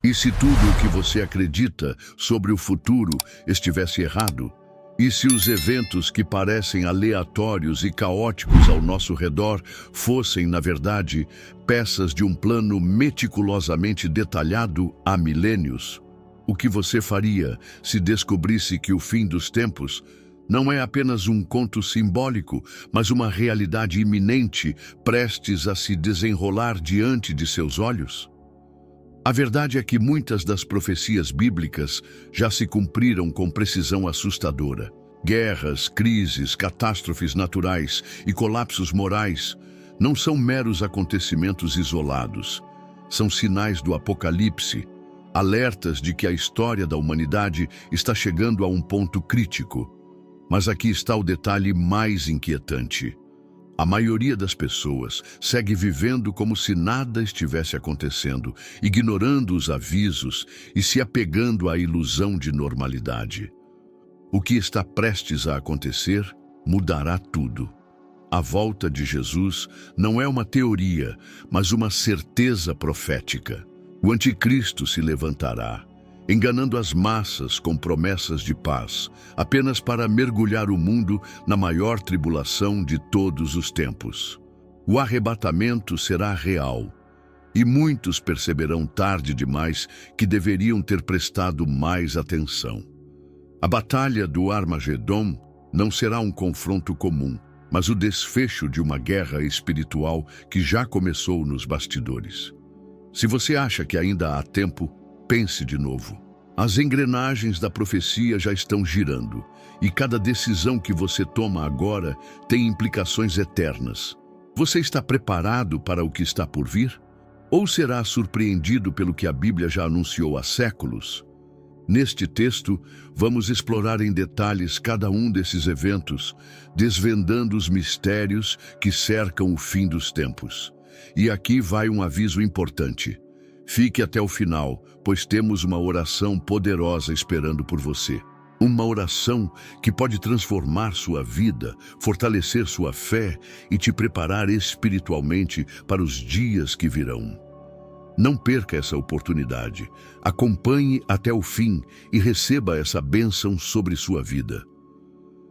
E se tudo o que você acredita sobre o futuro estivesse errado? E se os eventos que parecem aleatórios e caóticos ao nosso redor fossem, na verdade, peças de um plano meticulosamente detalhado há milênios? O que você faria se descobrisse que o fim dos tempos não é apenas um conto simbólico, mas uma realidade iminente, prestes a se desenrolar diante de seus olhos? A verdade é que muitas das profecias bíblicas já se cumpriram com precisão assustadora. Guerras, crises, catástrofes naturais e colapsos morais não são meros acontecimentos isolados. São sinais do Apocalipse, alertas de que a história da humanidade está chegando a um ponto crítico. Mas aqui está o detalhe mais inquietante. A maioria das pessoas segue vivendo como se nada estivesse acontecendo, ignorando os avisos e se apegando à ilusão de normalidade. O que está prestes a acontecer mudará tudo. A volta de Jesus não é uma teoria, mas uma certeza profética. O anticristo se levantará, enganando as massas com promessas de paz, apenas para mergulhar o mundo na maior tribulação de todos os tempos. O arrebatamento será real, e muitos perceberão tarde demais que deveriam ter prestado mais atenção. A batalha do Armagedon não será um confronto comum, mas o desfecho de uma guerra espiritual que já começou nos bastidores. Se você acha que ainda há tempo, pense de novo. As engrenagens da profecia já estão girando, e cada decisão que você toma agora tem implicações eternas. Você está preparado para o que está por vir? Ou será surpreendido pelo que a Bíblia já anunciou há séculos? Neste texto, vamos explorar em detalhes cada um desses eventos, desvendando os mistérios que cercam o fim dos tempos. E aqui vai um aviso importante. Fique até o final, pois temos uma oração poderosa esperando por você. Uma oração que pode transformar sua vida, fortalecer sua fé e te preparar espiritualmente para os dias que virão. Não perca essa oportunidade. Acompanhe até o fim e receba essa bênção sobre sua vida.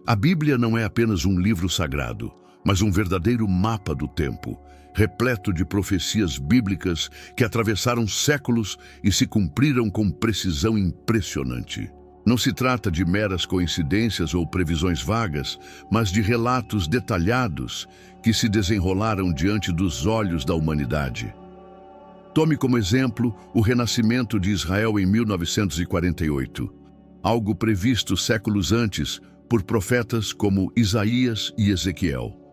A Bíblia não é apenas um livro sagrado, mas um verdadeiro mapa do tempo, repleto de profecias bíblicas que atravessaram séculos e se cumpriram com precisão impressionante. Não se trata de meras coincidências ou previsões vagas, mas de relatos detalhados que se desenrolaram diante dos olhos da humanidade. Tome como exemplo o renascimento de Israel em 1948, algo previsto séculos antes por profetas como Isaías e Ezequiel.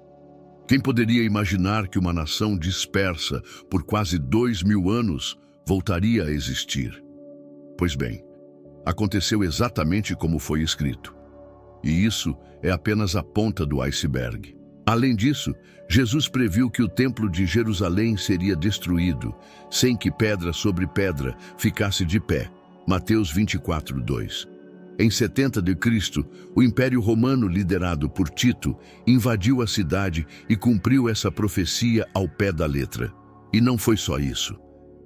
Quem poderia imaginar que uma nação dispersa por quase 2000 anos voltaria a existir? Pois bem, aconteceu exatamente como foi escrito. E isso é apenas a ponta do iceberg. Além disso, Jesus previu que o templo de Jerusalém seria destruído, sem que pedra sobre pedra ficasse de pé. Mateus 24:2. Em 70 d.C., o Império Romano, liderado por Tito, invadiu a cidade e cumpriu essa profecia ao pé da letra. E não foi só isso.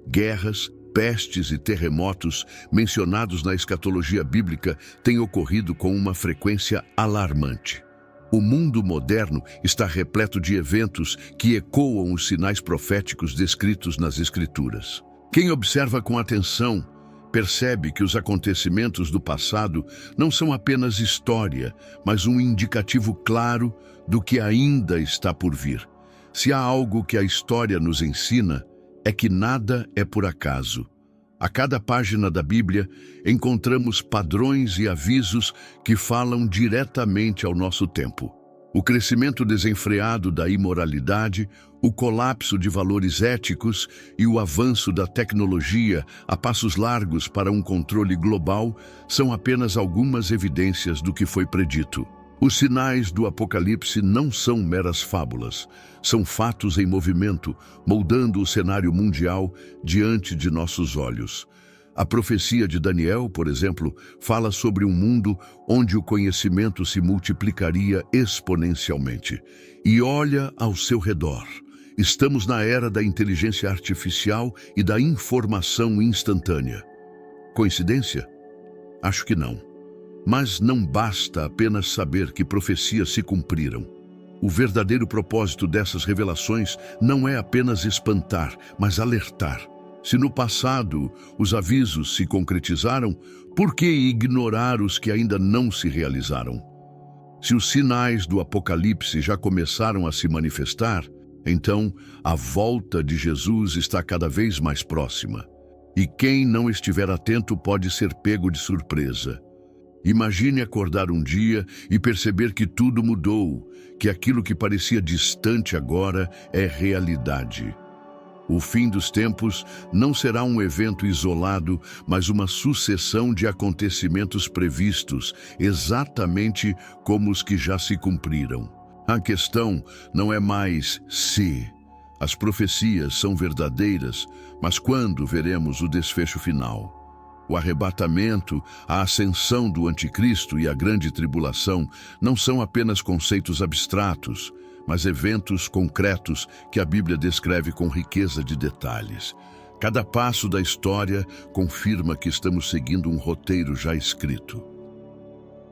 Guerras, pestes e terremotos mencionados na escatologia bíblica têm ocorrido com uma frequência alarmante. O mundo moderno está repleto de eventos que ecoam os sinais proféticos descritos nas Escrituras. Quem observa com atenção percebe que os acontecimentos do passado não são apenas história, mas um indicativo claro do que ainda está por vir. Se há algo que a história nos ensina, é que nada é por acaso. A cada página da Bíblia, encontramos padrões e avisos que falam diretamente ao nosso tempo. O crescimento desenfreado da imoralidade, o colapso de valores éticos e o avanço da tecnologia a passos largos para um controle global são apenas algumas evidências do que foi predito. Os sinais do Apocalipse não são meras fábulas, são fatos em movimento, moldando o cenário mundial diante de nossos olhos. A profecia de Daniel, por exemplo, fala sobre um mundo onde o conhecimento se multiplicaria exponencialmente. E olha ao seu redor. Estamos na era da inteligência artificial e da informação instantânea. Coincidência? Acho que não. Mas não basta apenas saber que profecias se cumpriram. O verdadeiro propósito dessas revelações não é apenas espantar, mas alertar. Se no passado os avisos se concretizaram, por que ignorar os que ainda não se realizaram? Se os sinais do Apocalipse já começaram a se manifestar, então a volta de Jesus está cada vez mais próxima. E quem não estiver atento pode ser pego de surpresa. Imagine acordar um dia e perceber que tudo mudou, que aquilo que parecia distante agora é realidade. O fim dos tempos não será um evento isolado, mas uma sucessão de acontecimentos previstos, exatamente como os que já se cumpriram. A questão não é mais se. As profecias são verdadeiras, mas quando veremos o desfecho final? O arrebatamento, a ascensão do anticristo e a grande tribulação não são apenas conceitos abstratos, mas eventos concretos que a Bíblia descreve com riqueza de detalhes. Cada passo da história confirma que estamos seguindo um roteiro já escrito.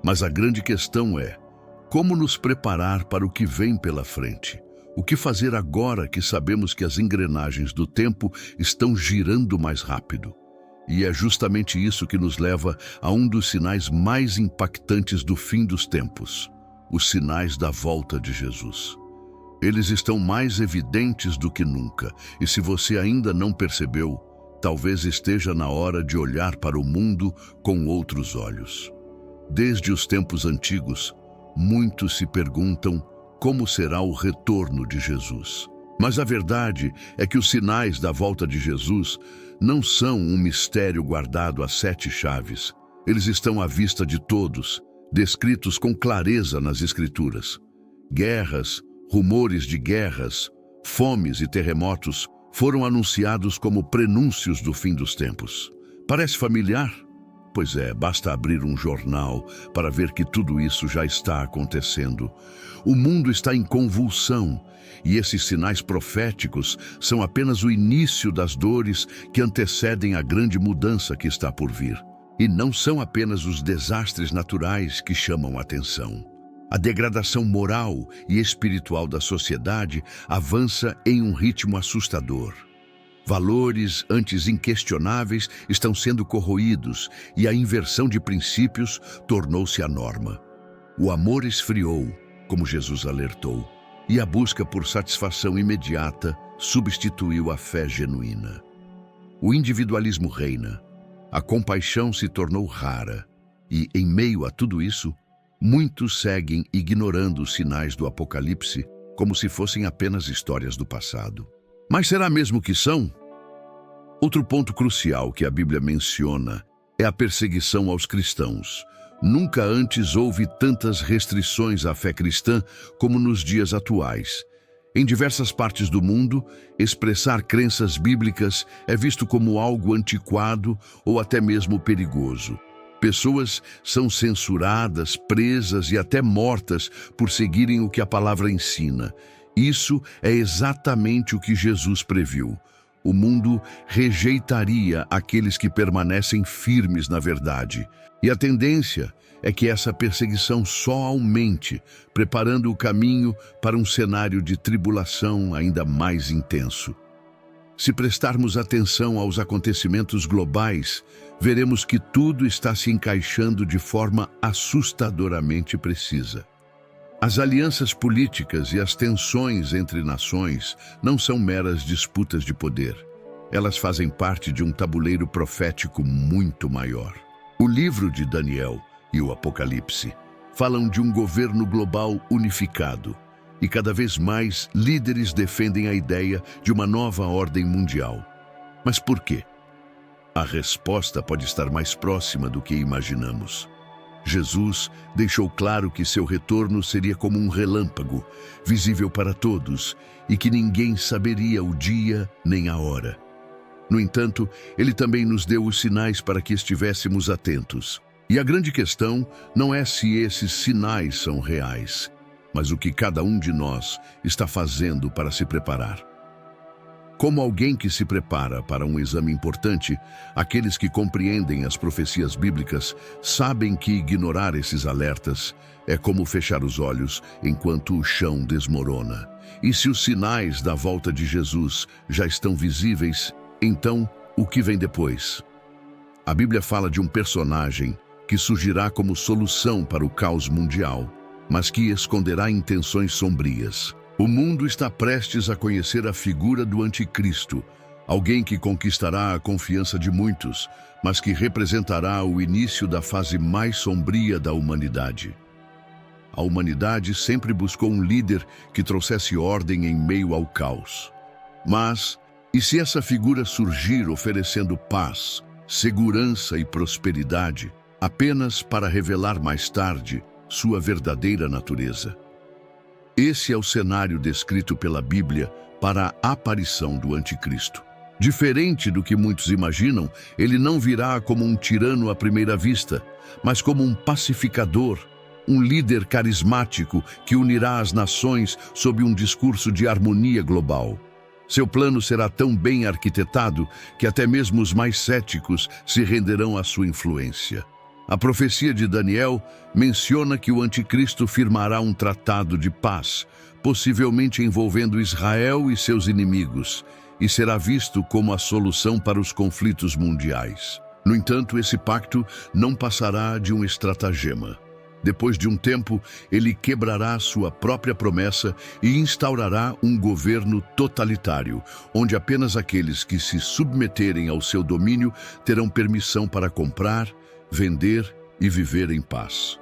Mas a grande questão é: como nos preparar para o que vem pela frente? O que fazer agora que sabemos que as engrenagens do tempo estão girando mais rápido? E é justamente isso que nos leva a um dos sinais mais impactantes do fim dos tempos: os sinais da volta de Jesus. Eles estão mais evidentes do que nunca, e se você ainda não percebeu, talvez esteja na hora de olhar para o mundo com outros olhos. Desde os tempos antigos, muitos se perguntam como será o retorno de Jesus. Mas a verdade é que os sinais da volta de Jesus não são um mistério guardado a 7 chaves. Eles estão à vista de todos, descritos com clareza nas Escrituras. Guerras, rumores de guerras, fomes e terremotos foram anunciados como prenúncios do fim dos tempos. Parece familiar? Pois é, basta abrir um jornal para ver que tudo isso já está acontecendo. O mundo está em convulsão, e esses sinais proféticos são apenas o início das dores que antecedem a grande mudança que está por vir. E não são apenas os desastres naturais que chamam a atenção. A degradação moral e espiritual da sociedade avança em um ritmo assustador. Valores antes inquestionáveis estão sendo corroídos e a inversão de princípios tornou-se a norma. O amor esfriou, como Jesus alertou, e a busca por satisfação imediata substituiu a fé genuína. O individualismo reina, a compaixão se tornou rara e, em meio a tudo isso, muitos seguem ignorando os sinais do Apocalipse como se fossem apenas histórias do passado. Mas será mesmo que são? Outro ponto crucial que a Bíblia menciona é a perseguição aos cristãos. Nunca antes houve tantas restrições à fé cristã como nos dias atuais. Em diversas partes do mundo, expressar crenças bíblicas é visto como algo antiquado ou até mesmo perigoso. Pessoas são censuradas, presas e até mortas por seguirem o que a palavra ensina. Isso é exatamente o que Jesus previu. O mundo rejeitaria aqueles que permanecem firmes na verdade. E a tendência é que essa perseguição só aumente, preparando o caminho para um cenário de tribulação ainda mais intenso. Se prestarmos atenção aos acontecimentos globais, veremos que tudo está se encaixando de forma assustadoramente precisa. As alianças políticas e as tensões entre nações não são meras disputas de poder. Elas fazem parte de um tabuleiro profético muito maior. O livro de Daniel e o Apocalipse falam de um governo global unificado, e cada vez mais líderes defendem a ideia de uma nova ordem mundial. Mas por quê? A resposta pode estar mais próxima do que imaginamos. Jesus deixou claro que seu retorno seria como um relâmpago, visível para todos, e que ninguém saberia o dia nem a hora. No entanto, ele também nos deu os sinais para que estivéssemos atentos. E a grande questão não é se esses sinais são reais, mas o que cada um de nós está fazendo para se preparar. Como alguém que se prepara para um exame importante, aqueles que compreendem as profecias bíblicas sabem que ignorar esses alertas é como fechar os olhos enquanto o chão desmorona. E se os sinais da volta de Jesus já estão visíveis, então o que vem depois? A Bíblia fala de um personagem que surgirá como solução para o caos mundial, mas que esconderá intenções sombrias. O mundo está prestes a conhecer a figura do Anticristo, alguém que conquistará a confiança de muitos, mas que representará o início da fase mais sombria da humanidade. A humanidade sempre buscou um líder que trouxesse ordem em meio ao caos. Mas, e se essa figura surgir oferecendo paz, segurança e prosperidade, apenas para revelar mais tarde sua verdadeira natureza? Esse é o cenário descrito pela Bíblia para a aparição do Anticristo. Diferente do que muitos imaginam, ele não virá como um tirano à primeira vista, mas como um pacificador, um líder carismático que unirá as nações sob um discurso de harmonia global. Seu plano será tão bem arquitetado que até mesmo os mais céticos se renderão à sua influência. A profecia de Daniel menciona que o Anticristo firmará um tratado de paz, possivelmente envolvendo Israel e seus inimigos, e será visto como a solução para os conflitos mundiais. No entanto, esse pacto não passará de um estratagema. Depois de um tempo, ele quebrará sua própria promessa e instaurará um governo totalitário, onde apenas aqueles que se submeterem ao seu domínio terão permissão para comprar, vender e viver em paz.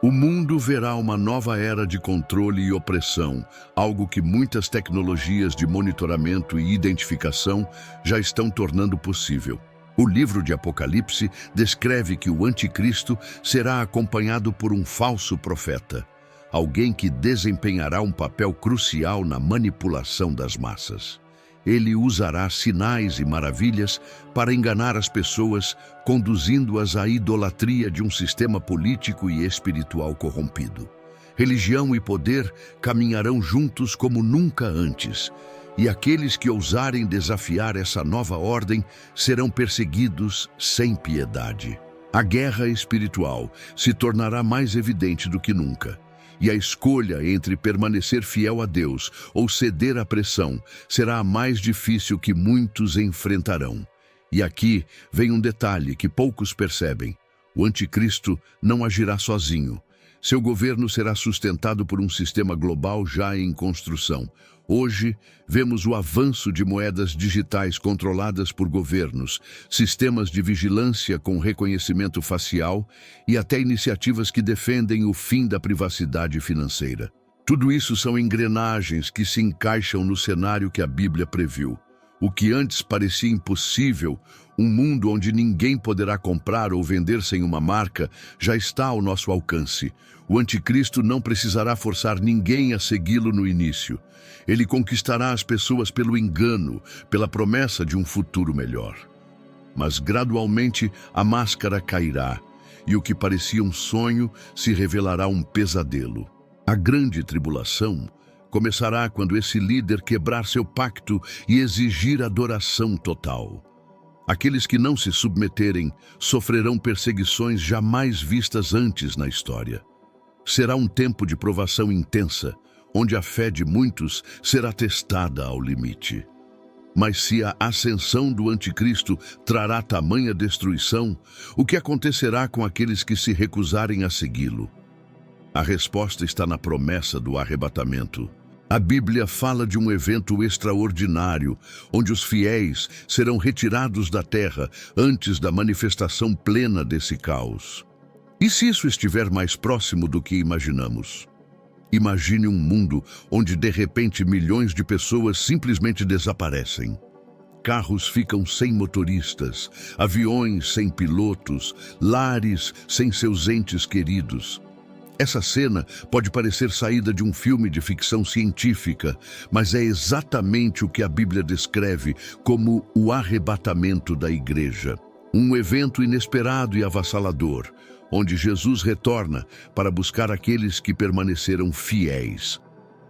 O mundo verá uma nova era de controle e opressão, algo que muitas tecnologias de monitoramento e identificação já estão tornando possível. O livro de Apocalipse descreve que o Anticristo será acompanhado por um falso profeta, alguém que desempenhará um papel crucial na manipulação das massas. Ele usará sinais e maravilhas para enganar as pessoas, conduzindo-as à idolatria de um sistema político e espiritual corrompido. Religião e poder caminharão juntos como nunca antes, e aqueles que ousarem desafiar essa nova ordem serão perseguidos sem piedade. A guerra espiritual se tornará mais evidente do que nunca. E a escolha entre permanecer fiel a Deus ou ceder à pressão será a mais difícil que muitos enfrentarão. E aqui vem um detalhe que poucos percebem. O Anticristo não agirá sozinho. Seu governo será sustentado por um sistema global já em construção. Hoje, vemos o avanço de moedas digitais controladas por governos, sistemas de vigilância com reconhecimento facial e até iniciativas que defendem o fim da privacidade financeira. Tudo isso são engrenagens que se encaixam no cenário que a Bíblia previu. O que antes parecia impossível, um mundo onde ninguém poderá comprar ou vender sem uma marca, já está ao nosso alcance. O Anticristo não precisará forçar ninguém a segui-lo no início. Ele conquistará as pessoas pelo engano, pela promessa de um futuro melhor. Mas gradualmente a máscara cairá, e o que parecia um sonho se revelará um pesadelo. A grande tribulação começará quando esse líder quebrar seu pacto e exigir adoração total. Aqueles que não se submeterem sofrerão perseguições jamais vistas antes na história. Será um tempo de provação intensa, onde a fé de muitos será testada ao limite. Mas se a ascensão do Anticristo trará tamanha destruição, o que acontecerá com aqueles que se recusarem a segui-lo? A resposta está na promessa do arrebatamento. A Bíblia fala de um evento extraordinário, onde os fiéis serão retirados da terra antes da manifestação plena desse caos. E se isso estiver mais próximo do que imaginamos? Imagine um mundo onde de repente milhões de pessoas simplesmente desaparecem. Carros ficam sem motoristas, aviões sem pilotos, lares sem seus entes queridos. Essa cena pode parecer saída de um filme de ficção científica, mas é exatamente o que a Bíblia descreve como o arrebatamento da igreja. Um evento inesperado e avassalador, onde Jesus retorna para buscar aqueles que permaneceram fiéis.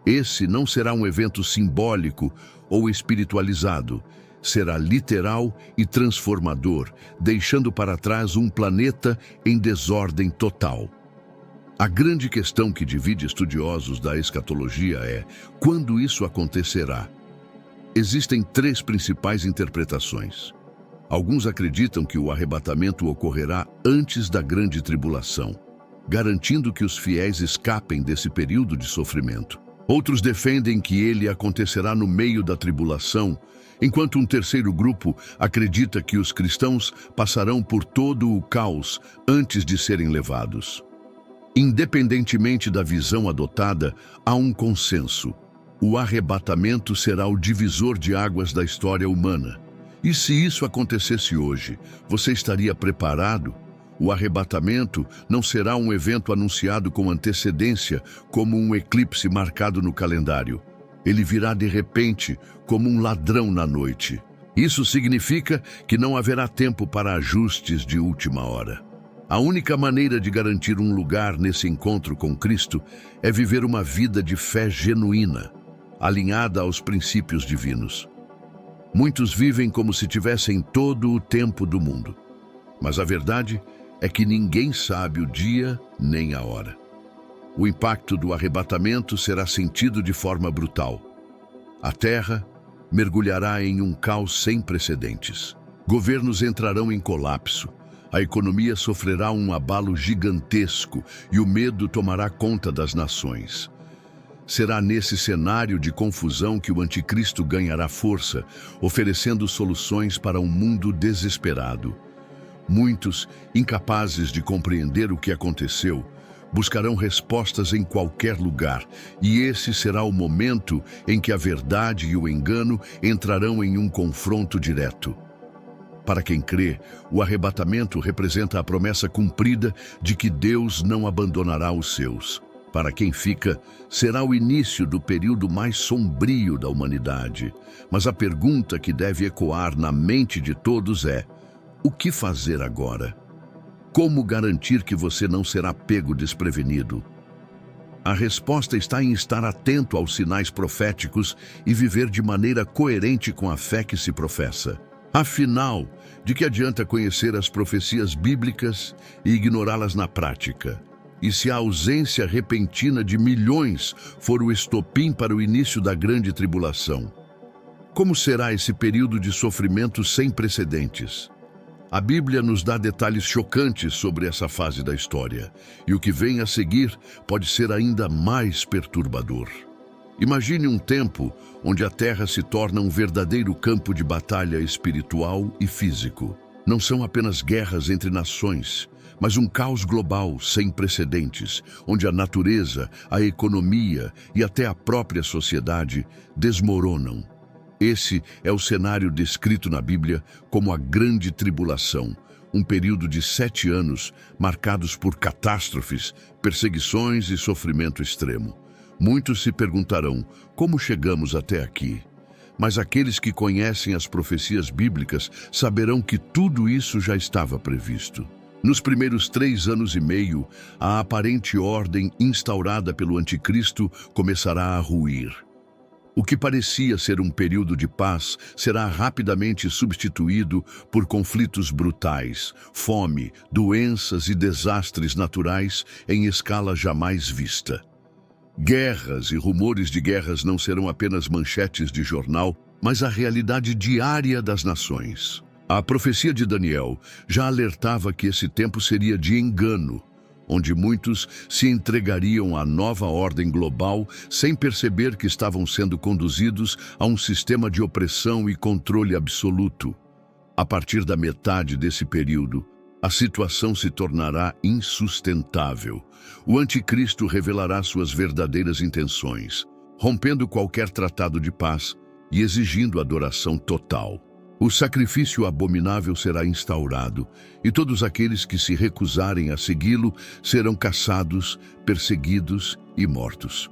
Esse não será um evento simbólico ou espiritualizado. Será literal e transformador, deixando para trás um planeta em desordem total. A grande questão que divide estudiosos da escatologia é: quando isso acontecerá? Existem três principais interpretações. Alguns acreditam que o arrebatamento ocorrerá antes da grande tribulação, garantindo que os fiéis escapem desse período de sofrimento. Outros defendem que ele acontecerá no meio da tribulação, enquanto um terceiro grupo acredita que os cristãos passarão por todo o caos antes de serem levados. Independentemente da visão adotada, há um consenso. O arrebatamento será o divisor de águas da história humana. E se isso acontecesse hoje, você estaria preparado? O arrebatamento não será um evento anunciado com antecedência, como um eclipse marcado no calendário. Ele virá de repente, como um ladrão na noite. Isso significa que não haverá tempo para ajustes de última hora. A única maneira de garantir um lugar nesse encontro com Cristo é viver uma vida de fé genuína, alinhada aos princípios divinos. Muitos vivem como se tivessem todo o tempo do mundo, mas a verdade é que ninguém sabe o dia nem a hora. O impacto do arrebatamento será sentido de forma brutal. A Terra mergulhará em um caos sem precedentes. Governos entrarão em colapso. A economia sofrerá um abalo gigantesco e o medo tomará conta das nações. Será nesse cenário de confusão que o anticristo ganhará força, oferecendo soluções para um mundo desesperado. Muitos, incapazes de compreender o que aconteceu, buscarão respostas em qualquer lugar, e esse será o momento em que a verdade e o engano entrarão em um confronto direto. Para quem crê, o arrebatamento representa a promessa cumprida de que Deus não abandonará os seus. Para quem fica, será o início do período mais sombrio da humanidade. Mas a pergunta que deve ecoar na mente de todos é: o que fazer agora? Como garantir que você não será pego desprevenido? A resposta está em estar atento aos sinais proféticos e viver de maneira coerente com a fé que se professa. Afinal, de que adianta conhecer as profecias bíblicas e ignorá-las na prática? E se a ausência repentina de milhões for o estopim para o início da grande tribulação? Como será esse período de sofrimento sem precedentes? A Bíblia nos dá detalhes chocantes sobre essa fase da história, e o que vem a seguir pode ser ainda mais perturbador. Imagine um tempo onde a Terra se torna um verdadeiro campo de batalha espiritual e físico. Não são apenas guerras entre nações, mas um caos global sem precedentes, onde a natureza, a economia e até a própria sociedade desmoronam. Esse é o cenário descrito na Bíblia como a Grande Tribulação, um período de 7 anos marcados por catástrofes, perseguições e sofrimento extremo. Muitos se perguntarão: como chegamos até aqui? Mas aqueles que conhecem as profecias bíblicas saberão que tudo isso já estava previsto. Nos primeiros 3 anos e meio, a aparente ordem instaurada pelo anticristo começará a ruir. O que parecia ser um período de paz será rapidamente substituído por conflitos brutais, fome, doenças e desastres naturais em escala jamais vista. Guerras e rumores de guerras não serão apenas manchetes de jornal, mas a realidade diária das nações. A profecia de Daniel já alertava que esse tempo seria de engano, onde muitos se entregariam à nova ordem global sem perceber que estavam sendo conduzidos a um sistema de opressão e controle absoluto. A partir da metade desse período, a situação se tornará insustentável. O anticristo revelará suas verdadeiras intenções, rompendo qualquer tratado de paz e exigindo adoração total. O sacrifício abominável será instaurado, e todos aqueles que se recusarem a segui-lo serão caçados, perseguidos e mortos.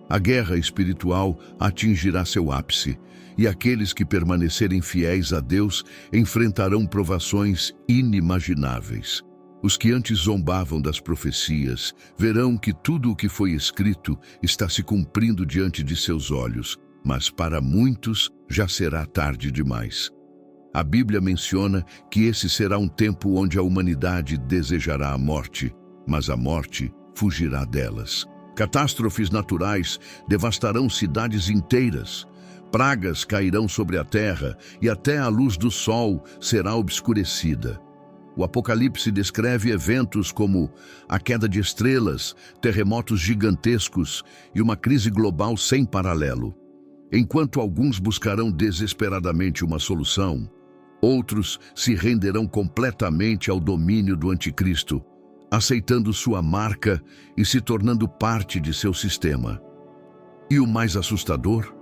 A guerra espiritual atingirá seu ápice, e aqueles que permanecerem fiéis a Deus enfrentarão provações inimagináveis. Os que antes zombavam das profecias verão que tudo o que foi escrito está se cumprindo diante de seus olhos, mas para muitos já será tarde demais. A Bíblia menciona que esse será um tempo onde a humanidade desejará a morte, mas a morte fugirá delas. Catástrofes naturais devastarão cidades inteiras. Pragas cairão sobre a terra e até a luz do sol será obscurecida. O Apocalipse descreve eventos como a queda de estrelas, terremotos gigantescos e uma crise global sem paralelo. Enquanto alguns buscarão desesperadamente uma solução, outros se renderão completamente ao domínio do Anticristo, aceitando sua marca e se tornando parte de seu sistema. E o mais assustador?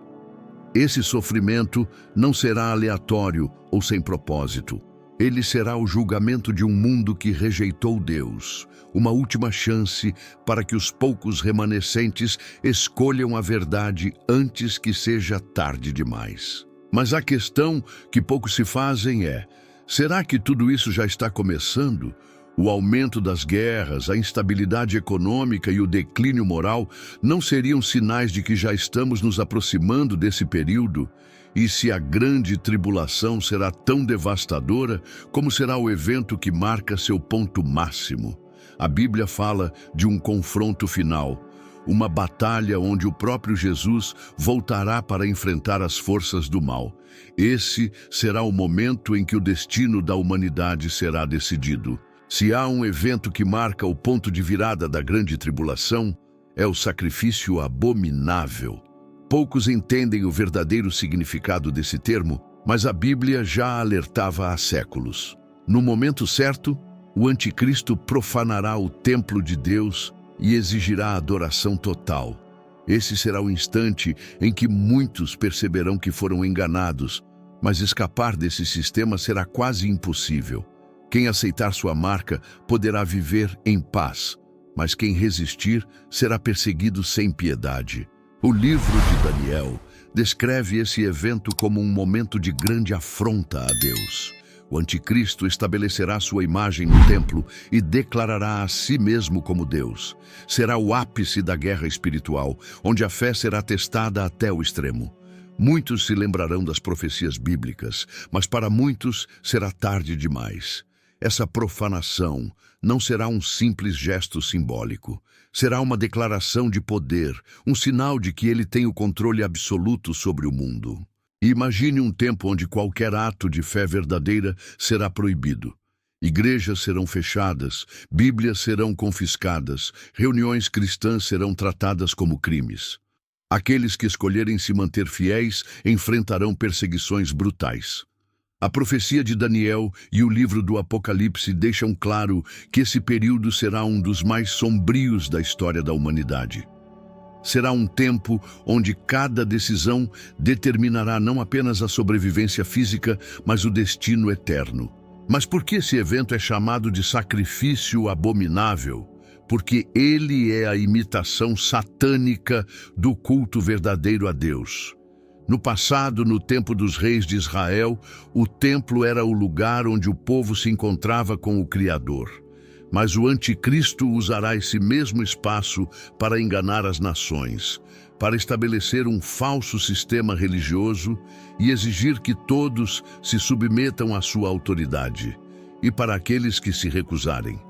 Esse sofrimento não será aleatório ou sem propósito. Ele será o julgamento de um mundo que rejeitou Deus, uma última chance para que os poucos remanescentes escolham a verdade antes que seja tarde demais. Mas a questão que poucos se fazem é: será que tudo isso já está começando? O aumento das guerras, a instabilidade econômica e o declínio moral não seriam sinais de que já estamos nos aproximando desse período? E se a grande tribulação será tão devastadora como será o evento que marca seu ponto máximo? A Bíblia fala de um confronto final, uma batalha onde o próprio Jesus voltará para enfrentar as forças do mal. Esse será o momento em que o destino da humanidade será decidido. Se há um evento que marca o ponto de virada da grande tribulação, é o sacrifício abominável. Poucos entendem o verdadeiro significado desse termo, mas a Bíblia já alertava há séculos. No momento certo, o Anticristo profanará o templo de Deus e exigirá adoração total. Esse será o instante em que muitos perceberão que foram enganados, mas escapar desse sistema será quase impossível. Quem aceitar sua marca poderá viver em paz, mas quem resistir será perseguido sem piedade. O livro de Daniel descreve esse evento como um momento de grande afronta a Deus. O Anticristo estabelecerá sua imagem no templo e declarará a si mesmo como Deus. Será o ápice da guerra espiritual, onde a fé será testada até o extremo. Muitos se lembrarão das profecias bíblicas, mas para muitos será tarde demais. Essa profanação não será um simples gesto simbólico. Será uma declaração de poder, um sinal de que ele tem o controle absoluto sobre o mundo. Imagine um tempo onde qualquer ato de fé verdadeira será proibido. Igrejas serão fechadas, Bíblias serão confiscadas, reuniões cristãs serão tratadas como crimes. Aqueles que escolherem se manter fiéis enfrentarão perseguições brutais. A profecia de Daniel e o livro do Apocalipse deixam claro que esse período será um dos mais sombrios da história da humanidade. Será um tempo onde cada decisão determinará não apenas a sobrevivência física, mas o destino eterno. Mas por que esse evento é chamado de sacrifício abominável? Porque ele é a imitação satânica do culto verdadeiro a Deus. No passado, no tempo dos reis de Israel, o templo era o lugar onde o povo se encontrava com o Criador. Mas o Anticristo usará esse mesmo espaço para enganar as nações, para estabelecer um falso sistema religioso e exigir que todos se submetam à sua autoridade, e para aqueles que se recusarem.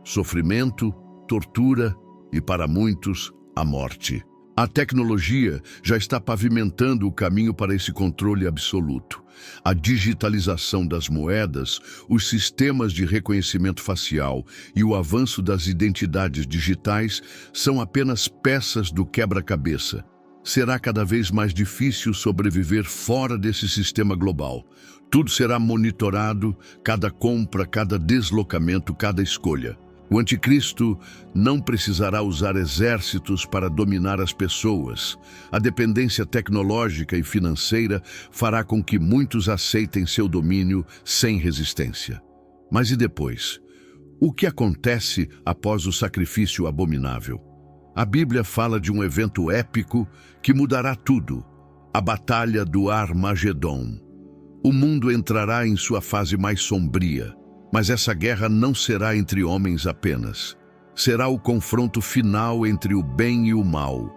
Sofrimento, tortura e, para muitos, a morte. A tecnologia já está pavimentando o caminho para esse controle absoluto. A digitalização das moedas, os sistemas de reconhecimento facial e o avanço das identidades digitais são apenas peças do quebra-cabeça. Será cada vez mais difícil sobreviver fora desse sistema global. Tudo será monitorado, cada compra, cada deslocamento, cada escolha. O Anticristo não precisará usar exércitos para dominar as pessoas. A dependência tecnológica e financeira fará com que muitos aceitem seu domínio sem resistência. Mas e depois? O que acontece após o sacrifício abominável? A Bíblia fala de um evento épico que mudará tudo: a Batalha do Armagedon. O mundo entrará em sua fase mais sombria. Mas essa guerra não será entre homens apenas. Será o confronto final entre o bem e o mal,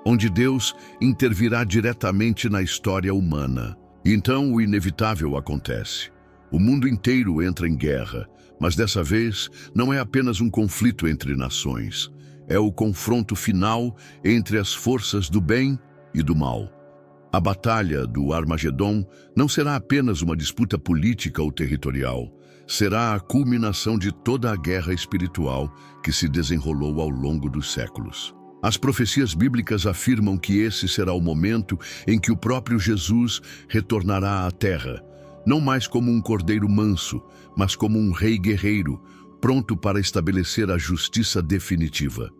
onde Deus intervirá diretamente na história humana. Então o inevitável acontece. O mundo inteiro entra em guerra, mas dessa vez não é apenas um conflito entre nações. É o confronto final entre as forças do bem e do mal. A batalha do Armagedon não será apenas uma disputa política ou territorial. Será a culminação de toda a guerra espiritual que se desenrolou ao longo dos séculos. As profecias bíblicas afirmam que esse será o momento em que o próprio Jesus retornará à terra, não mais como um cordeiro manso, mas como um rei guerreiro, pronto para estabelecer a justiça definitiva.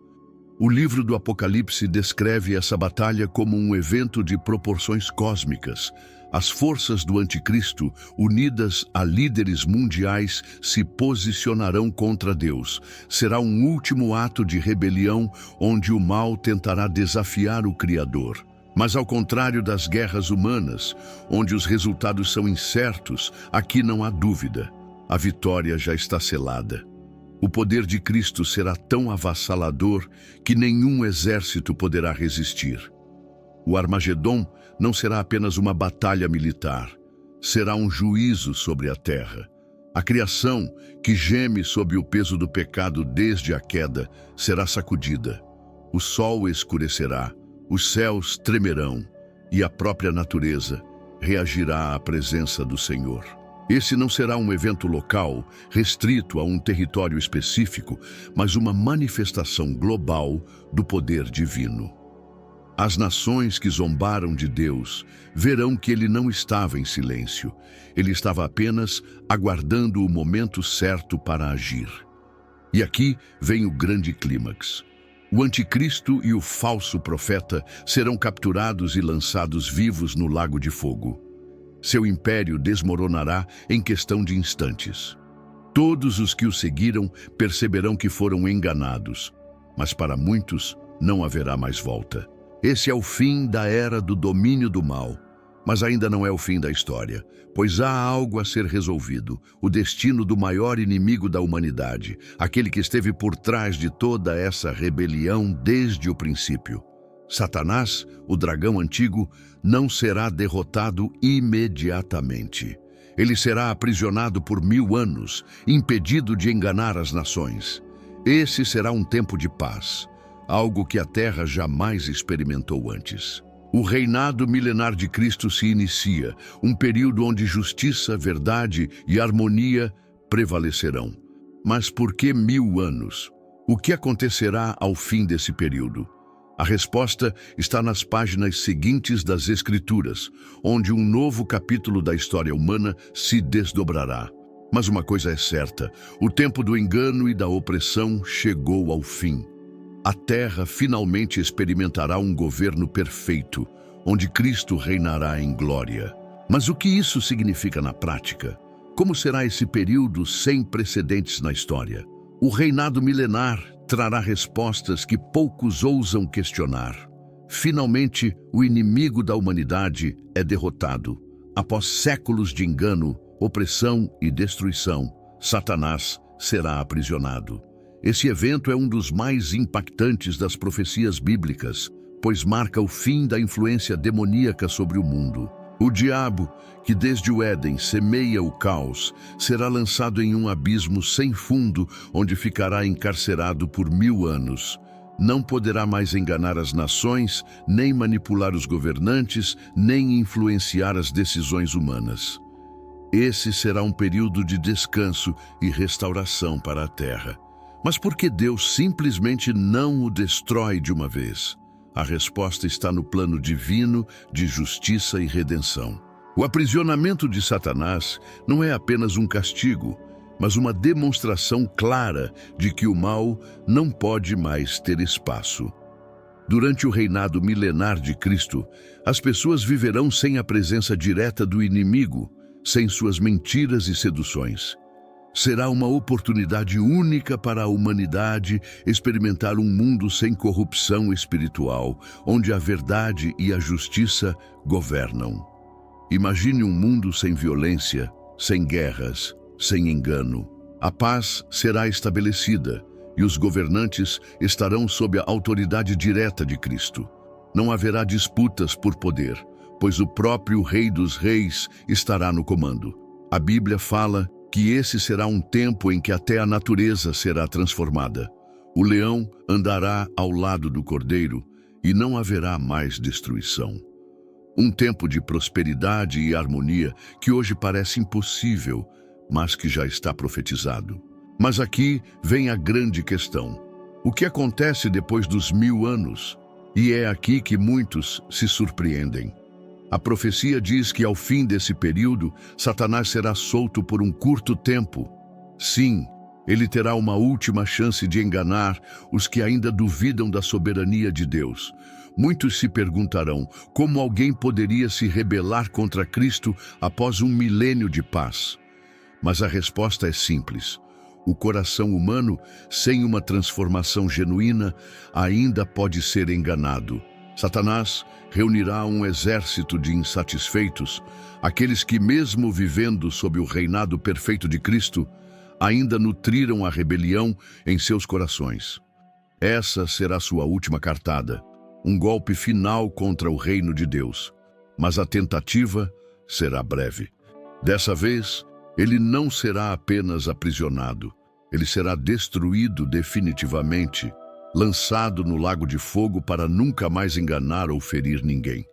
O livro do Apocalipse descreve essa batalha como um evento de proporções cósmicas. As forças do anticristo, unidas a líderes mundiais, se posicionarão contra Deus. Será um último ato de rebelião onde o mal tentará desafiar o Criador. Mas ao contrário das guerras humanas, onde os resultados são incertos, aqui não há dúvida. A vitória já está selada. O poder de Cristo será tão avassalador que nenhum exército poderá resistir. O Armagedon não será apenas uma batalha militar, será um juízo sobre a terra. A criação, que geme sob o peso do pecado desde a queda, será sacudida. O sol escurecerá, os céus tremerão e a própria natureza reagirá à presença do Senhor. Esse não será um evento local, restrito a um território específico, mas uma manifestação global do poder divino. As nações que zombaram de Deus verão que ele não estava em silêncio. Ele estava apenas aguardando o momento certo para agir. E aqui vem o grande clímax. O anticristo e o falso profeta serão capturados e lançados vivos no lago de fogo. Seu império desmoronará em questão de instantes. Todos os que o seguiram perceberão que foram enganados, mas para muitos não haverá mais volta. Esse é o fim da era do domínio do mal, mas ainda não é o fim da história, pois há algo a ser resolvido, o destino do maior inimigo da humanidade, aquele que esteve por trás de toda essa rebelião desde o princípio. Satanás, o dragão antigo, não será derrotado imediatamente. Ele será aprisionado por 1000 anos, impedido de enganar as nações. Esse será um tempo de paz, algo que a Terra jamais experimentou antes. O reinado milenar de Cristo se inicia, um período onde justiça, verdade e harmonia prevalecerão. Mas por que 1000 anos? O que acontecerá ao fim desse período? A resposta está nas páginas seguintes das Escrituras, onde um novo capítulo da história humana se desdobrará. Mas uma coisa é certa, o tempo do engano e da opressão chegou ao fim. A Terra finalmente experimentará um governo perfeito, onde Cristo reinará em glória. Mas o que isso significa na prática? Como será esse período sem precedentes na história? O reinado milenar trará respostas que poucos ousam questionar. Finalmente, o inimigo da humanidade é derrotado. Após séculos de engano, opressão e destruição, Satanás será aprisionado. Esse evento é um dos mais impactantes das profecias bíblicas, pois marca o fim da influência demoníaca sobre o mundo. O diabo, que desde o Éden semeia o caos, será lançado em um abismo sem fundo, onde ficará encarcerado por 1000 anos. Não poderá mais enganar as nações, nem manipular os governantes, nem influenciar as decisões humanas. Esse será um período de descanso e restauração para a terra. Mas por que Deus simplesmente não o destrói de uma vez? A resposta está no plano divino de justiça e redenção. O aprisionamento de Satanás não é apenas um castigo, mas uma demonstração clara de que o mal não pode mais ter espaço. Durante o reinado milenar de Cristo, as pessoas viverão sem a presença direta do inimigo, sem suas mentiras e seduções. Será uma oportunidade única para a humanidade experimentar um mundo sem corrupção espiritual, onde a verdade e a justiça governam. Imagine um mundo sem violência, sem guerras, sem engano. A paz será estabelecida e os governantes estarão sob a autoridade direta de Cristo. Não haverá disputas por poder, pois o próprio Rei dos Reis estará no comando. A Bíblia fala que esse será um tempo em que até a natureza será transformada. O leão andará ao lado do cordeiro e não haverá mais destruição. Um tempo de prosperidade e harmonia que hoje parece impossível, mas que já está profetizado. Mas aqui vem a grande questão. O que acontece depois dos 1000 anos? E é aqui que muitos se surpreendem. A profecia diz que ao fim desse período, Satanás será solto por um curto tempo. Sim, ele terá uma última chance de enganar os que ainda duvidam da soberania de Deus. Muitos se perguntarão como alguém poderia se rebelar contra Cristo após um milênio de paz. Mas a resposta é simples. O coração humano, sem uma transformação genuína, ainda pode ser enganado. Satanás reunirá um exército de insatisfeitos, aqueles que, mesmo vivendo sob o reinado perfeito de Cristo, ainda nutriram a rebelião em seus corações. Essa será sua última cartada, um golpe final contra o reino de Deus. Mas a tentativa será breve. Dessa vez, ele não será apenas aprisionado, ele será destruído definitivamente, lançado no lago de fogo para nunca mais enganar ou ferir ninguém.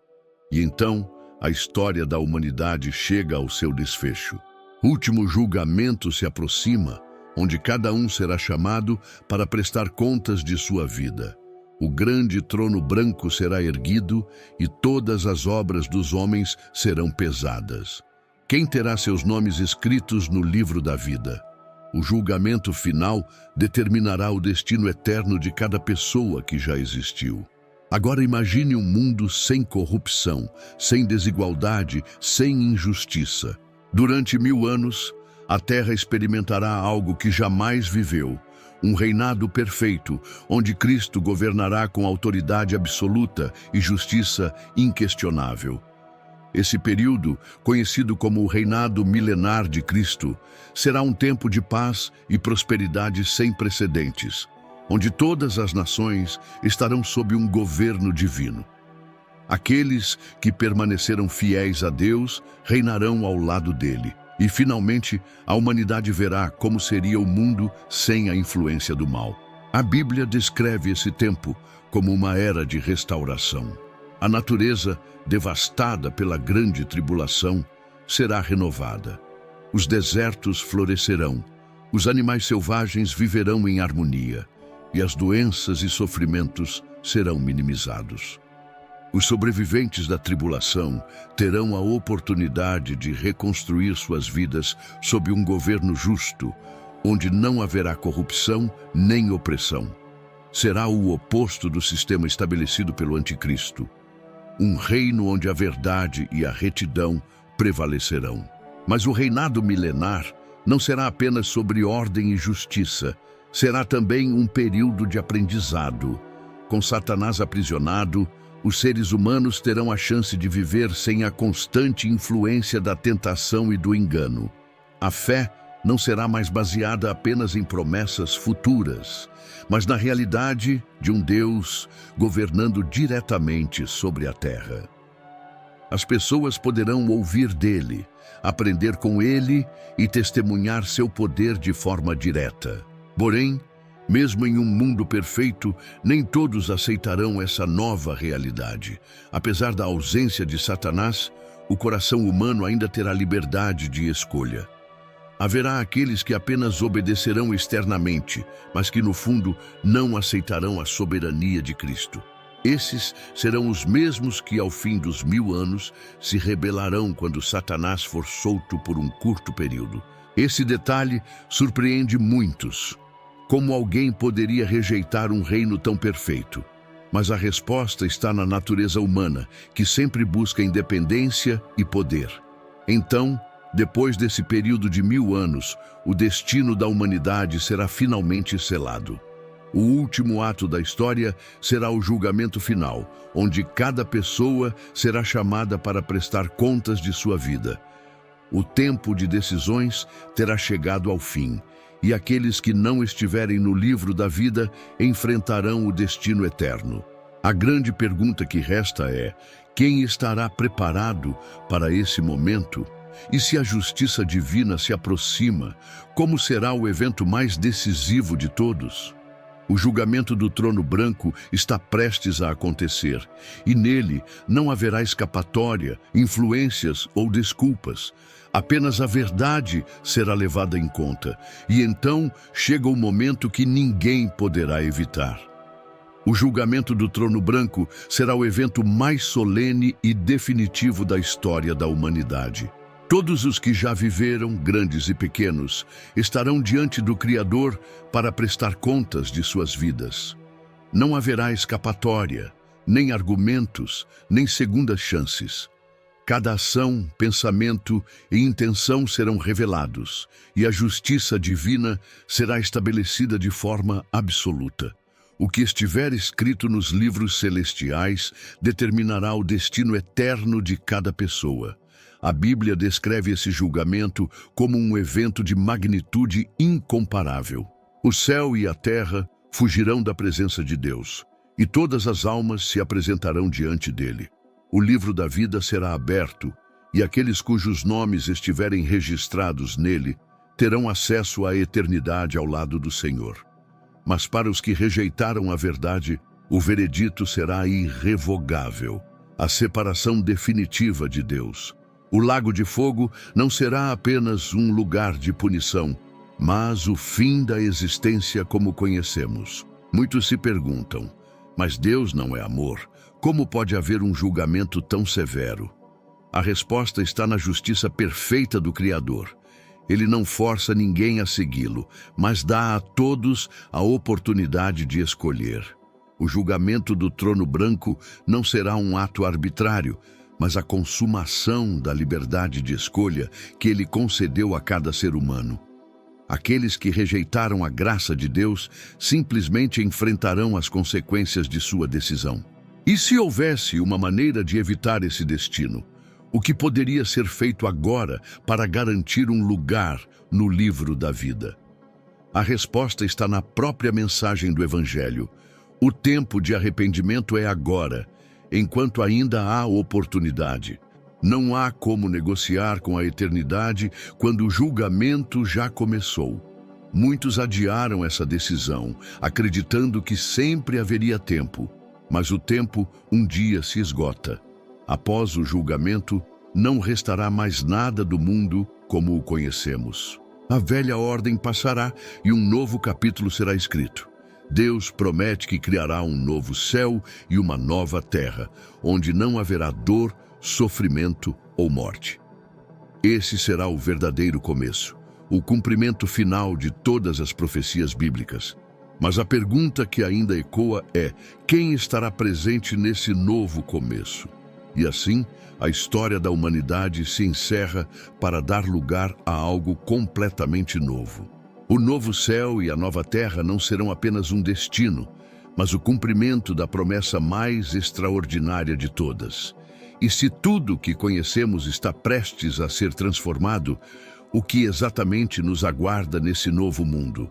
E então, a história da humanidade chega ao seu desfecho. O último julgamento se aproxima, onde cada um será chamado para prestar contas de sua vida. O grande trono branco será erguido e todas as obras dos homens serão pesadas. Quem terá seus nomes escritos no livro da vida? O julgamento final determinará o destino eterno de cada pessoa que já existiu. Agora imagine um mundo sem corrupção, sem desigualdade, sem injustiça. Durante 1000 anos, a Terra experimentará algo que jamais viveu, um reinado perfeito, onde Cristo governará com autoridade absoluta e justiça inquestionável. Esse período, conhecido como o reinado milenar de Cristo, será um tempo de paz e prosperidade sem precedentes, onde todas as nações estarão sob um governo divino. Aqueles que permaneceram fiéis a Deus reinarão ao lado dele. E, finalmente, a humanidade verá como seria o mundo sem a influência do mal. A Bíblia descreve esse tempo como uma era de restauração. A natureza, devastada pela grande tribulação, será renovada. Os desertos florescerão, os animais selvagens viverão em harmonia, e as doenças e sofrimentos serão minimizados. Os sobreviventes da tribulação terão a oportunidade de reconstruir suas vidas sob um governo justo, onde não haverá corrupção nem opressão. Será o oposto do sistema estabelecido pelo Anticristo. Um reino onde a verdade e a retidão prevalecerão. Mas o reinado milenar não será apenas sobre ordem e justiça, será também um período de aprendizado. Com Satanás aprisionado, os seres humanos terão a chance de viver sem a constante influência da tentação e do engano. A fé não será mais baseada apenas em promessas futuras, mas na realidade de um Deus governando diretamente sobre a terra. As pessoas poderão ouvir dele, aprender com ele e testemunhar seu poder de forma direta. Porém, mesmo em um mundo perfeito, nem todos aceitarão essa nova realidade. Apesar da ausência de Satanás, o coração humano ainda terá liberdade de escolha. Haverá aqueles que apenas obedecerão externamente, mas que no fundo não aceitarão a soberania de Cristo. Esses serão os mesmos que ao fim dos 1000 anos se rebelarão quando Satanás for solto por um curto período. Esse detalhe surpreende muitos. Como alguém poderia rejeitar um reino tão perfeito? Mas a resposta está na natureza humana, que sempre busca independência e poder. Então, depois desse período de 1000 anos, o destino da humanidade será finalmente selado. O último ato da história será o julgamento final, onde cada pessoa será chamada para prestar contas de sua vida. O tempo de decisões terá chegado ao fim, e aqueles que não estiverem no livro da vida enfrentarão o destino eterno. A grande pergunta que resta é: quem estará preparado para esse momento? E se a justiça divina se aproxima, como será o evento mais decisivo de todos? O julgamento do trono branco está prestes a acontecer, e nele não haverá escapatória, influências ou desculpas. Apenas a verdade será levada em conta, e então chega o momento que ninguém poderá evitar. O julgamento do trono branco será o evento mais solene e definitivo da história da humanidade. Todos os que já viveram, grandes e pequenos, estarão diante do Criador para prestar contas de suas vidas. Não haverá escapatória, nem argumentos, nem segundas chances. Cada ação, pensamento e intenção serão revelados, e a justiça divina será estabelecida de forma absoluta. O que estiver escrito nos livros celestiais determinará o destino eterno de cada pessoa. A Bíblia descreve esse julgamento como um evento de magnitude incomparável. O céu e a terra fugirão da presença de Deus, e todas as almas se apresentarão diante dele. O livro da vida será aberto, e aqueles cujos nomes estiverem registrados nele terão acesso à eternidade ao lado do Senhor. Mas para os que rejeitaram a verdade, o veredito será irrevogável, a separação definitiva de Deus. O lago de fogo não será apenas um lugar de punição, mas o fim da existência como conhecemos. Muitos se perguntam: mas Deus não é amor? Como pode haver um julgamento tão severo? A resposta está na justiça perfeita do Criador. Ele não força ninguém a segui-lo, mas dá a todos a oportunidade de escolher. O julgamento do trono branco não será um ato arbitrário, mas a consumação da liberdade de escolha que ele concedeu a cada ser humano. Aqueles que rejeitaram a graça de Deus simplesmente enfrentarão as consequências de sua decisão. E se houvesse uma maneira de evitar esse destino? O que poderia ser feito agora para garantir um lugar no livro da vida? A resposta está na própria mensagem do Evangelho. O tempo de arrependimento é agora, enquanto ainda há oportunidade. Não há como negociar com a eternidade quando o julgamento já começou. Muitos adiaram essa decisão, acreditando que sempre haveria tempo. Mas o tempo um dia se esgota. Após o julgamento, não restará mais nada do mundo como o conhecemos. A velha ordem passará e um novo capítulo será escrito. Deus promete que criará um novo céu e uma nova terra, onde não haverá dor, sofrimento ou morte. Esse será o verdadeiro começo, o cumprimento final de todas as profecias bíblicas. Mas a pergunta que ainda ecoa é: quem estará presente nesse novo começo? E assim, a história da humanidade se encerra para dar lugar a algo completamente novo. O novo céu e a nova terra não serão apenas um destino, mas o cumprimento da promessa mais extraordinária de todas. E se tudo o que conhecemos está prestes a ser transformado, o que exatamente nos aguarda nesse novo mundo?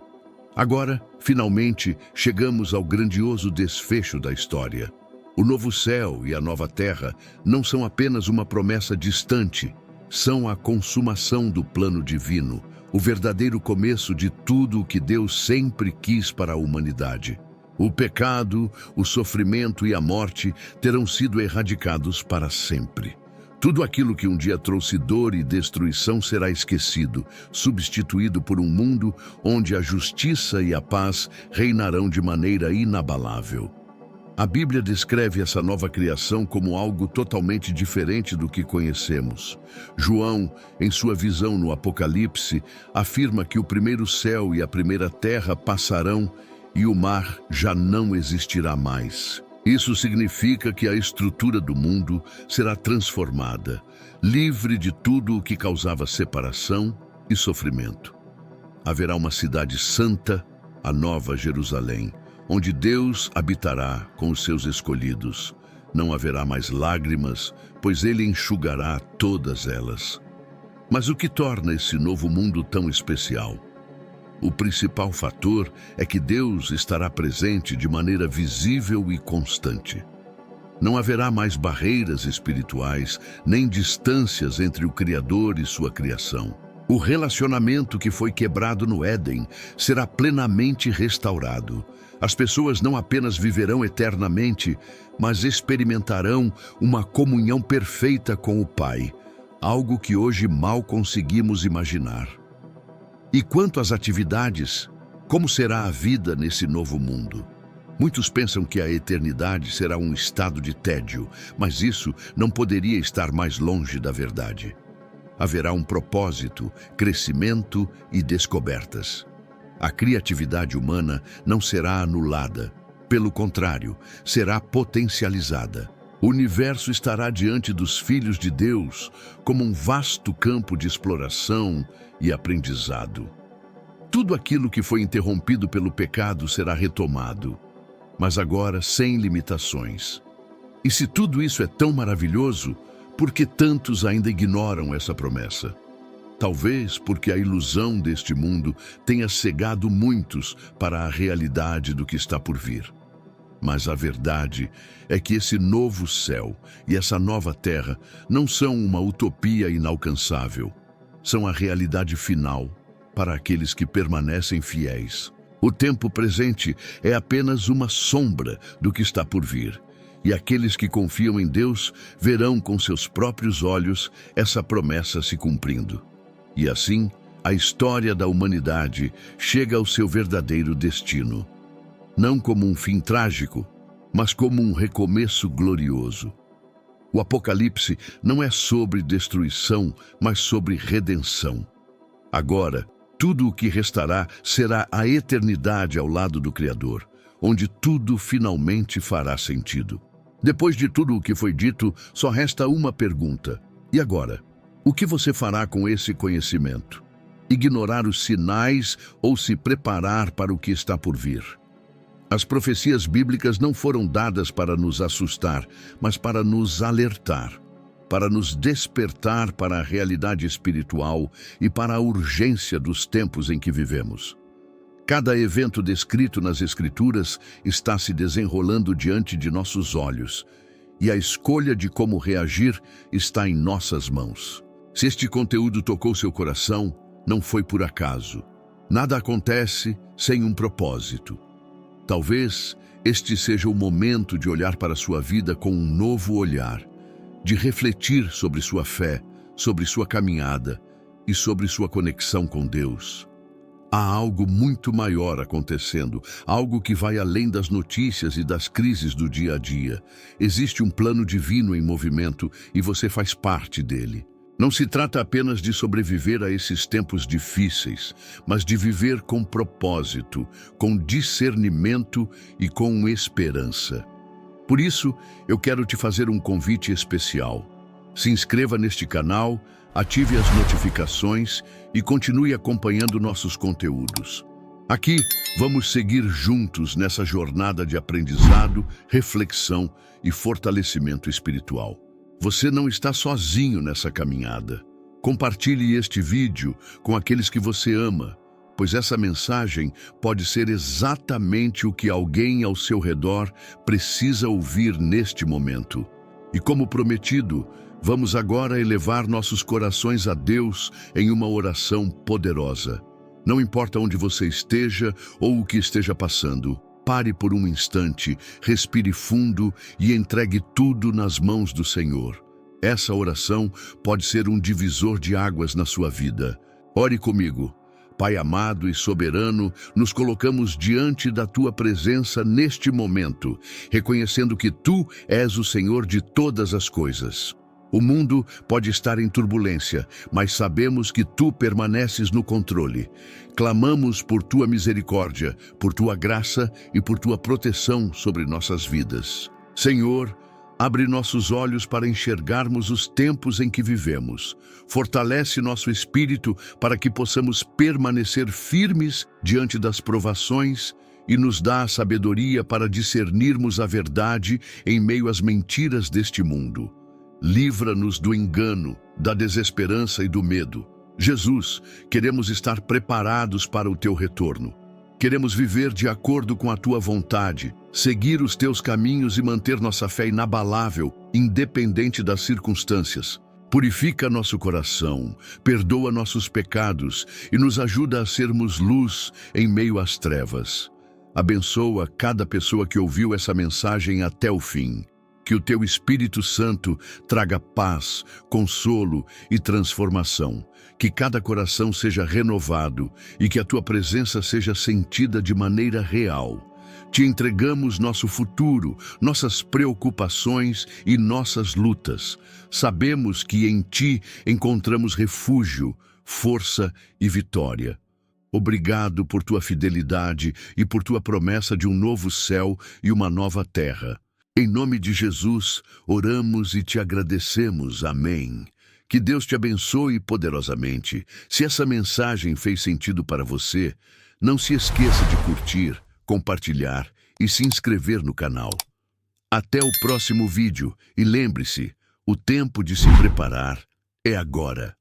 Agora, finalmente, chegamos ao grandioso desfecho da história. O novo céu e a nova terra não são apenas uma promessa distante, são a consumação do plano divino, o verdadeiro começo de tudo o que Deus sempre quis para a humanidade. O pecado, o sofrimento e a morte terão sido erradicados para sempre. Tudo aquilo que um dia trouxe dor e destruição será esquecido, substituído por um mundo onde a justiça e a paz reinarão de maneira inabalável. A Bíblia descreve essa nova criação como algo totalmente diferente do que conhecemos. João, em sua visão no Apocalipse, afirma que o primeiro céu e a primeira terra passarão e o mar já não existirá mais. Isso significa que a estrutura do mundo será transformada, livre de tudo o que causava separação e sofrimento. Haverá uma cidade santa, a Nova Jerusalém, onde Deus habitará com os seus escolhidos. Não haverá mais lágrimas, pois Ele enxugará todas elas. Mas o que torna esse novo mundo tão especial? O principal fator é que Deus estará presente de maneira visível e constante. Não haverá mais barreiras espirituais, nem distâncias entre o Criador e sua criação. O relacionamento que foi quebrado no Éden será plenamente restaurado. As pessoas não apenas viverão eternamente, mas experimentarão uma comunhão perfeita com o Pai, algo que hoje mal conseguimos imaginar. E quanto às atividades, como será a vida nesse novo mundo? Muitos pensam que a eternidade será um estado de tédio, mas isso não poderia estar mais longe da verdade. Haverá um propósito, crescimento e descobertas. A criatividade humana não será anulada. Pelo contrário, será potencializada. O universo estará diante dos filhos de Deus como um vasto campo de exploração e aprendizado. Tudo aquilo que foi interrompido pelo pecado será retomado, mas agora sem limitações. E se tudo isso é tão maravilhoso, por que tantos ainda ignoram essa promessa? Talvez porque a ilusão deste mundo tenha cegado muitos para a realidade do que está por vir. Mas a verdade é que esse novo céu e essa nova terra não são uma utopia inalcançável. São a realidade final para aqueles que permanecem fiéis. O tempo presente é apenas uma sombra do que está por vir. E aqueles que confiam em Deus verão com seus próprios olhos essa promessa se cumprindo. E assim, a história da humanidade chega ao seu verdadeiro destino. Não como um fim trágico, mas como um recomeço glorioso. O Apocalipse não é sobre destruição, mas sobre redenção. Agora, tudo o que restará será a eternidade ao lado do Criador, onde tudo finalmente fará sentido. Depois de tudo o que foi dito, só resta uma pergunta. E agora? O que você fará com esse conhecimento? Ignorar os sinais ou se preparar para o que está por vir? As profecias bíblicas não foram dadas para nos assustar, mas para nos alertar, para nos despertar para a realidade espiritual e para a urgência dos tempos em que vivemos. Cada evento descrito nas Escrituras está se desenrolando diante de nossos olhos, e a escolha de como reagir está em nossas mãos. Se este conteúdo tocou seu coração, não foi por acaso. Nada acontece sem um propósito. Talvez este seja o momento de olhar para sua vida com um novo olhar, de refletir sobre sua fé, sobre sua caminhada e sobre sua conexão com Deus. Há algo muito maior acontecendo, algo que vai além das notícias e das crises do dia a dia. Existe um plano divino em movimento e você faz parte dele. Não se trata apenas de sobreviver a esses tempos difíceis, mas de viver com propósito, com discernimento e com esperança. Por isso, eu quero te fazer um convite especial. Se inscreva neste canal, ative as notificações e continue acompanhando nossos conteúdos. Aqui, vamos seguir juntos nessa jornada de aprendizado, reflexão e fortalecimento espiritual. Você não está sozinho nessa caminhada. Compartilhe este vídeo com aqueles que você ama, pois essa mensagem pode ser exatamente o que alguém ao seu redor precisa ouvir neste momento. E como prometido, vamos agora elevar nossos corações a Deus em uma oração poderosa. Não importa onde você esteja ou o que esteja passando, pare por um instante, respire fundo e entregue tudo nas mãos do Senhor. Essa oração pode ser um divisor de águas na sua vida. Ore comigo. Pai amado e soberano, nos colocamos diante da Tua presença neste momento, reconhecendo que Tu és o Senhor de todas as coisas. O mundo pode estar em turbulência, mas sabemos que Tu permaneces no controle. Clamamos por Tua misericórdia, por Tua graça e por Tua proteção sobre nossas vidas. Senhor, abre nossos olhos para enxergarmos os tempos em que vivemos. Fortalece nosso espírito para que possamos permanecer firmes diante das provações e nos dá a sabedoria para discernirmos a verdade em meio às mentiras deste mundo. Livra-nos do engano, da desesperança e do medo. Jesus, queremos estar preparados para o teu retorno. Queremos viver de acordo com a tua vontade, seguir os teus caminhos e manter nossa fé inabalável, independente das circunstâncias. Purifica nosso coração, perdoa nossos pecados e nos ajuda a sermos luz em meio às trevas. Abençoa cada pessoa que ouviu essa mensagem até o fim. Que o teu Espírito Santo traga paz, consolo e transformação. Que cada coração seja renovado e que a tua presença seja sentida de maneira real. Te entregamos nosso futuro, nossas preocupações e nossas lutas. Sabemos que em ti encontramos refúgio, força e vitória. Obrigado por tua fidelidade e por tua promessa de um novo céu e uma nova terra. Em nome de Jesus, oramos e te agradecemos. Amém. Que Deus te abençoe poderosamente. Se essa mensagem fez sentido para você, não se esqueça de curtir, compartilhar e se inscrever no canal. Até o próximo vídeo e lembre-se, o tempo de se preparar é agora.